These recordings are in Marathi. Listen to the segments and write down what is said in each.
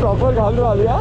प्रॉपर घालून आली हा.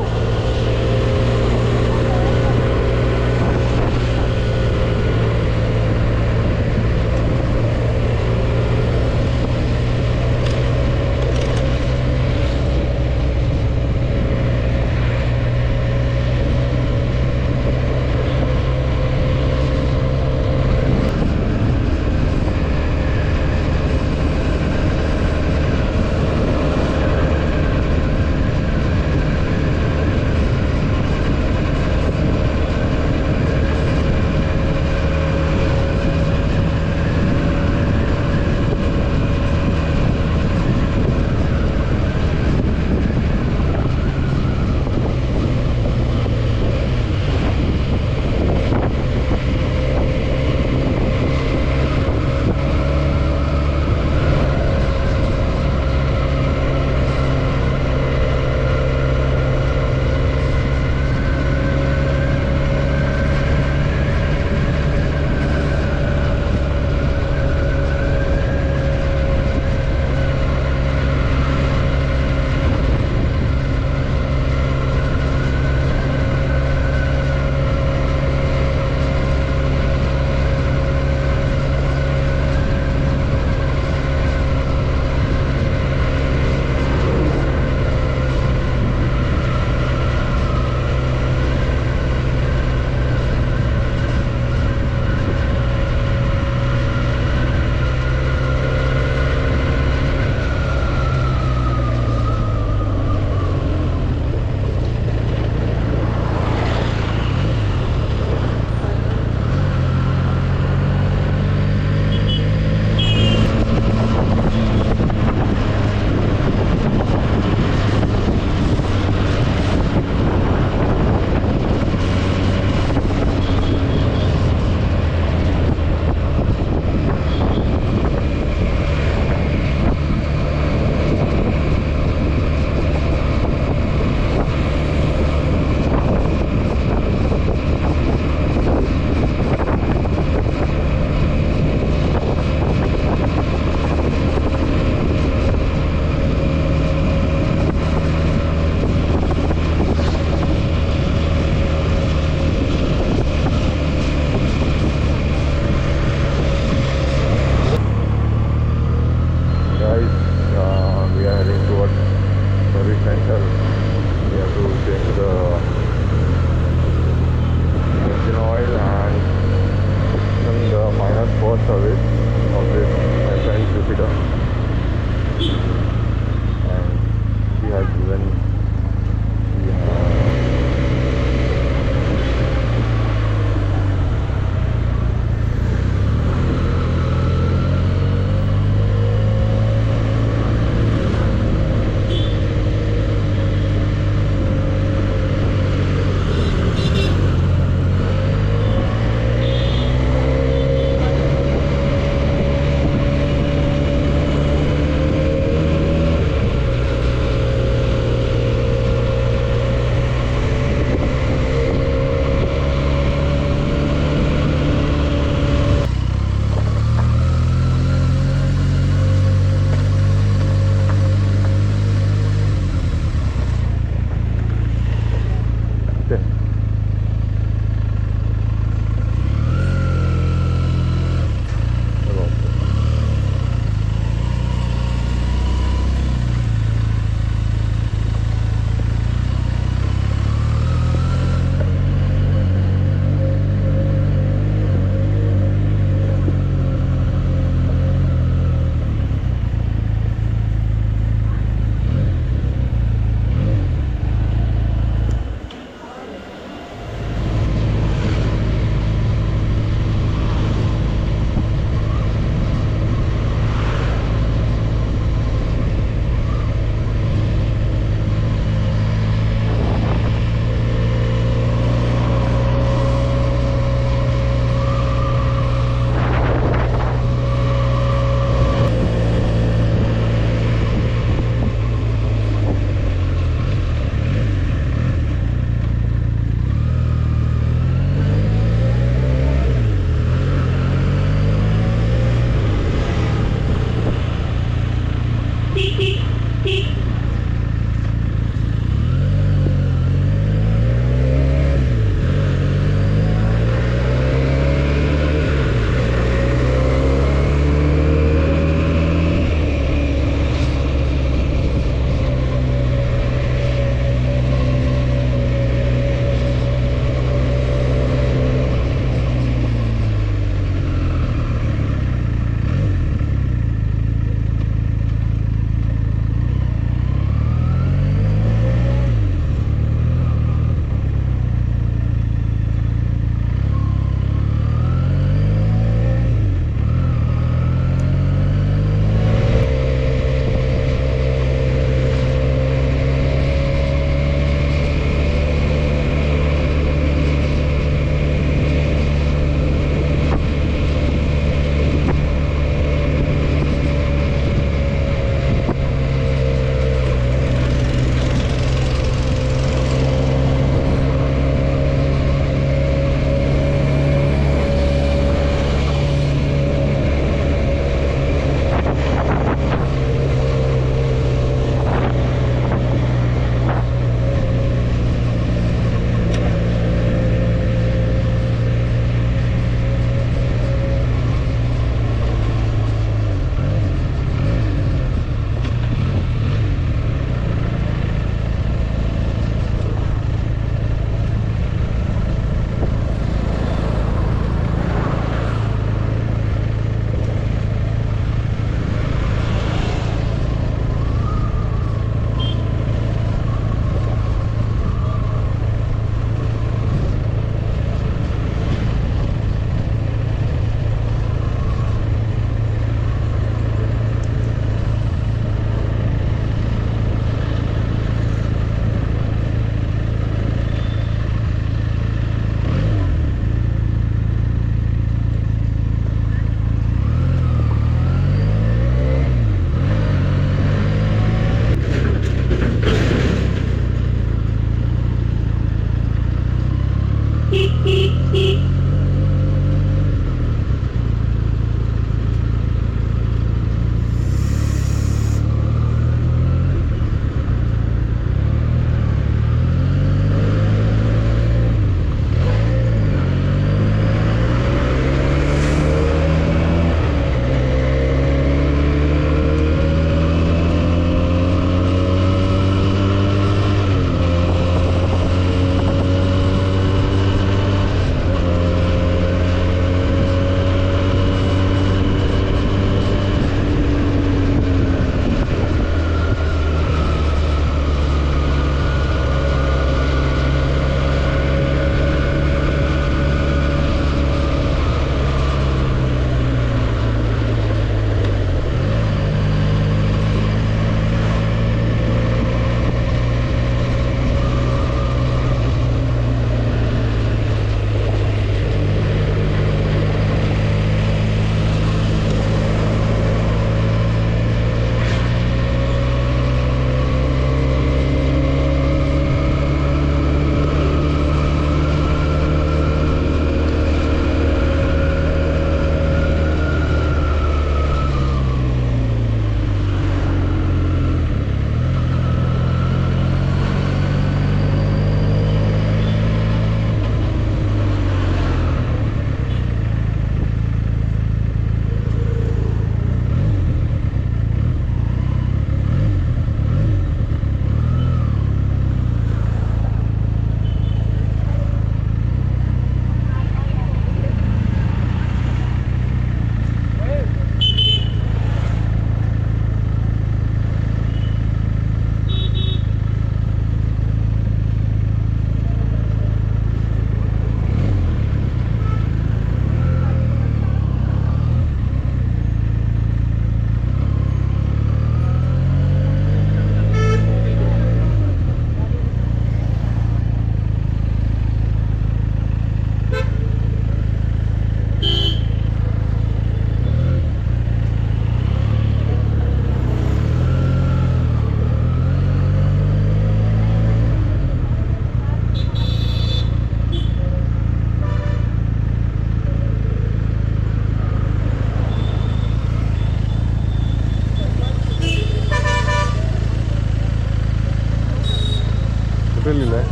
कुठे लिहिलंय?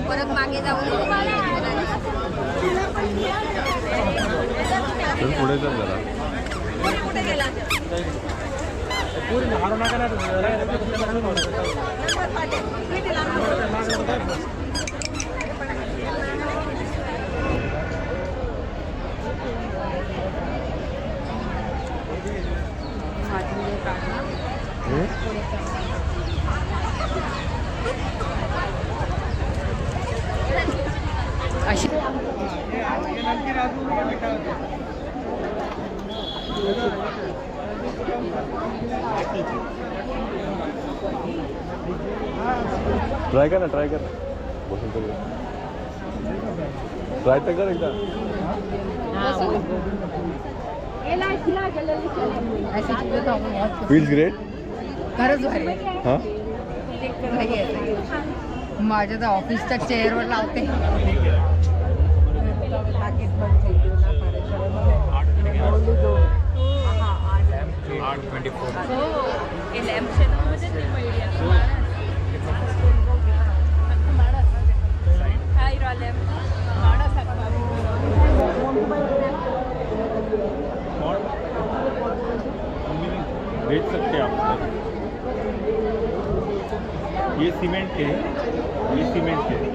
परत मागे जाऊन पुढे चल जरा. कुठे गेला? ट्राय कर ना, ट्राय कर. ट्राय तर कर एकदा. Feels great. खरंच भारी. हां माझ्या तर ऑफिसच्या चेअरवर लावते. देख सकते हैं आप. ये सीमेंट के हैं, ये सीमेंट के हैं.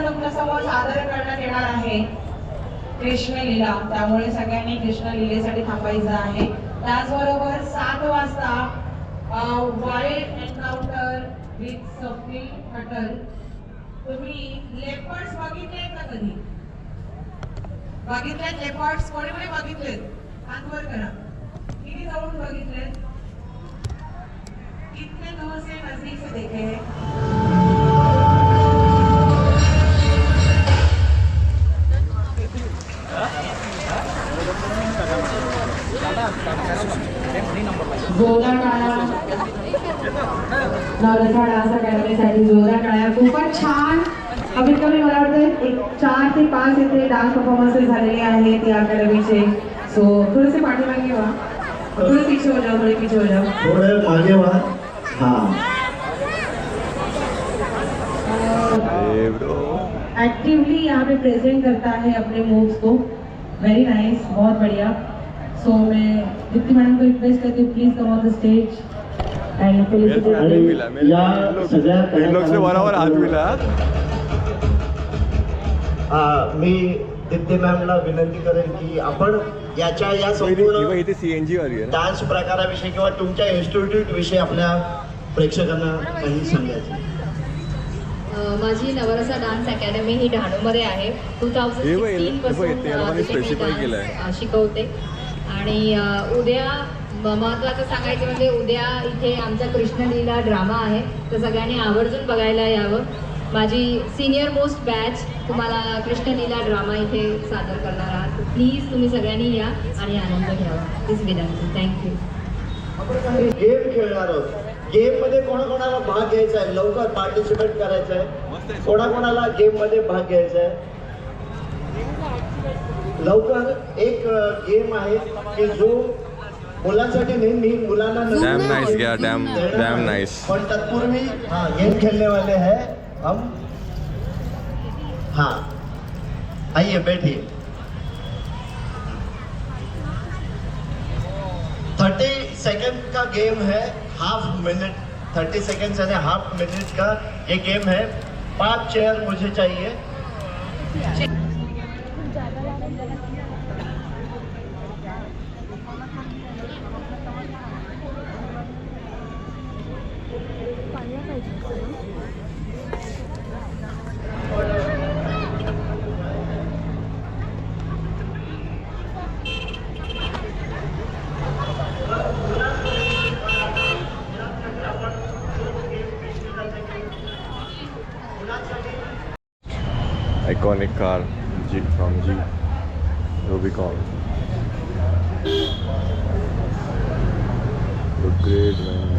तुमच्यासमोर सादर करण्यात येणार आहे कृष्ण लीला. त्यामुळे सगळ्यांनी कृष्ण लीलेसाठी थांबायचं आहे. त्याचबरोबर 7 वाजता wild encounter with Swapnil Atal. तुम्ही लेपर्ड्स बघितले का कधी? बघितले लेपर्ड्स? कोणी कोणी बघितलेत? हात वर करा. किती जवळून बघितलेत? कितने दूर से नजदीक से देखे हैं? जोरदार टाळ्या नवरसा डान्स अकॅडमीसाठी. जोरदार टाळ्या. खूपच छान. कमीत कमी मला वाटतं एक 4 ते 5 इथे डान्स परफॉर्मन्सेस झालेले आहेत या अकॅडमीचे. सो थोडेसे पाठीमागे व्हा, थोडे पीछे हो जाओ, थोडे पीछे हो जाओ, थोड़े मागे व्हा. हाँ एक्टिवली यहाँ पे प्रेजेंट करता है अपने मूव्स को. वेरी नाइस, बहुत बढ़िया. सो मैं दीप्ति मैडम को रिक्वेस्ट करती हूँ please come on the stage end felicitate. या सगळ्या बरोबर हात मिला. मी दीप्ती मॅमला विनंती करेन की आपण याच्या या संपूर्ण इथे सीएनजी वाली आहे डान्स प्रकाराविषयी किंवा तुमच्या इन्स्टिट्यूट विषयी आपल्या प्रेक्षकांना काही सांगायचं. माझी नवरसा डान्स अकॅडमी ही डहाणूमध्ये आहे. 2016 पासून ते लोकांनी तिथे मी specify केलंय. डान्स शिकवते. आणि उद्या महत्त्वाचं सांगायचं म्हणजे उद्या इथे आमचा कृष्णलीला ड्रामा आहे, तर सगळ्यांनी आवर्जून बघायला यावं. माझी सिनियर मोस्ट बॅच तुम्हाला कृष्णलीला ड्रामा इथे सादर करणार आहात. प्लीज तुम्ही सगळ्यांनी या आणि आनंद घ्यावा. हीच विनंती. थँक्यू. आपण गेम खेळणार आहोत. गेम मध्ये कोणाकोणाला भाग घ्यायचा आहे, लवकर पार्टिसिपेट करायचं आहे. कोणाकोणाला गेम मध्ये भाग घ्यायचा आहे, लवकर. एक गेम आहे की जो मुलांसाठी नेहमी मुलांना डॅम नाइस गया, डॅम नाइस. पण तत्पूर्वी गेम खेलने वाले हैं हम. हाँ आइए बैठिए. 30 सेकंड का गेम है, हाफ मिनट. 30 सेकंड यानी हाफ मिनट का ये गेम है. 5 चेयर मुझे चाहिए. Iconic car from Rubicon. Look great, man.